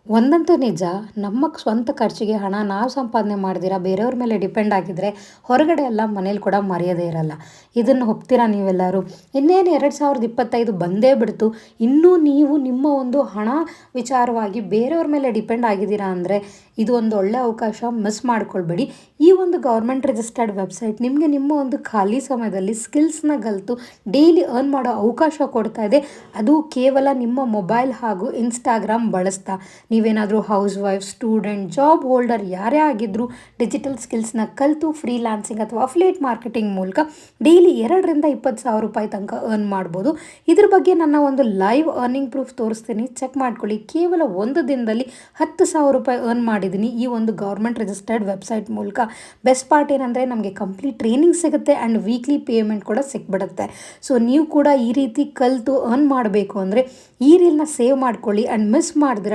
ಒಂದಂತೂ ನಿಜ, ನಮ್ಮ ಸ್ವಂತ ಖರ್ಚಿಗೆ ಹಣ ನಾವು ಸಂಪಾದನೆ ಮಾಡ್ದಿರ ಬೇರೆಯವ್ರ ಮೇಲೆ ಡಿಪೆಂಡ್ ಆಗಿದ್ರೆ ಹೊರಗಡೆ ಎಲ್ಲ ಮನೇಲಿ ಕೂಡ ಮರೆಯೋದೇ ಇರಲ್ಲ. ಇದನ್ನು ಒಪ್ತೀರಾ ನೀವೆಲ್ಲರೂ? ಇನ್ನೇನು 2025 ಬಂದೇ ಬಿಡ್ತು. ಇನ್ನೂ ನೀವು ನಿಮ್ಮ ಒಂದು ಹಣ ವಿಚಾರವಾಗಿ ಬೇರೆಯವ್ರ ಮೇಲೆ ಡಿಪೆಂಡ್ ಆಗಿದ್ದೀರಾ ಅಂದರೆ ಇದು ಒಂದು ಒಳ್ಳೆ ಅವಕಾಶ, ಮಿಸ್ ಮಾಡ್ಕೊಳ್ಬೇಡಿ. ಈ ಒಂದು ಗೌರ್ಮೆಂಟ್ ರಿಜಿಸ್ಟರ್ಡ್ ವೆಬ್ಸೈಟ್ ನಿಮಗೆ ನಿಮ್ಮ ಒಂದು ಖಾಲಿ ಸಮಯದಲ್ಲಿ ಸ್ಕಿಲ್ಸ್ನ ಕಲಿತು ಡೈಲಿ ಅರ್ನ್ ಮಾಡೋ ಅವಕಾಶ ಕೊಡ್ತಾ ಇದೆ. ಅದು ಕೇವಲ ನಿಮ್ಮ ಮೊಬೈಲ್ ಹಾಗೂ ಇನ್ಸ್ಟಾಗ್ರಾಮ್ ಬಳಸ್ತಾ. ನೀವೇನಾದರೂ house wife, student, job holder ಯಾರೇ ಆಗಿದ್ದರೂ ಡಿಜಿಟಲ್ ಸ್ಕಿಲ್ಸ್ನ ಕಲಿತು ಫ್ರೀಲಾನ್ಸಿಂಗ್ ಅಥವಾ ಅಫಿಲಿಯೇಟ್ ಮಾರ್ಕೆಟಿಂಗ್ ಮೂಲಕ ಡೈಲಿ 2ರಿಂದ 20 ಸಾವಿರ ರೂಪಾಯಿ ತನಕ ಅರ್ನ್ ಮಾಡ್ಬೋದು. ಇದ್ರ ಬಗ್ಗೆ ನನ್ನ ಒಂದು ಲೈವ್ ಅರ್ನಿಂಗ್ ಪ್ರೂಫ್ ತೋರಿಸ್ತೀನಿ, ಚೆಕ್ ಮಾಡ್ಕೊಳ್ಳಿ. ಕೇವಲ ಒಂದು ದಿನದಲ್ಲಿ 10,000 ರೂಪಾಯಿ ಅರ್ನ್ ಮಾಡಿದ್ದೀನಿ ಈ ಒಂದು ಗೌರ್ಮೆಂಟ್ ರಿಜಿಸ್ಟರ್ಡ್ ವೆಬ್ಸೈಟ್ ಮೂಲಕ. ಬೆಸ್ಟ್ ಪಾರ್ಟ್ ಏನಂದರೆ ನಮಗೆ ಕಂಪ್ಲೀಟ್ ಟ್ರೈನಿಂಗ್ ಸಿಗುತ್ತೆ ಆ್ಯಂಡ್ ವೀಕ್ಲಿ ಪೇಮೆಂಟ್ ಕೂಡ ಸಿಕ್ಬಿಡುತ್ತೆ. ಸೊ ನೀವು ಕೂಡ ಈ ರೀತಿ ಕಲಿತು ಅರ್ನ್ ಮಾಡಬೇಕು ಅಂದರೆ ಈ ರೀಲ್ನ ಸೇವ್ ಮಾಡ್ಕೊಳ್ಳಿ ಆ್ಯಂಡ್ ಮಿಸ್ ಮಾಡಿದಿರ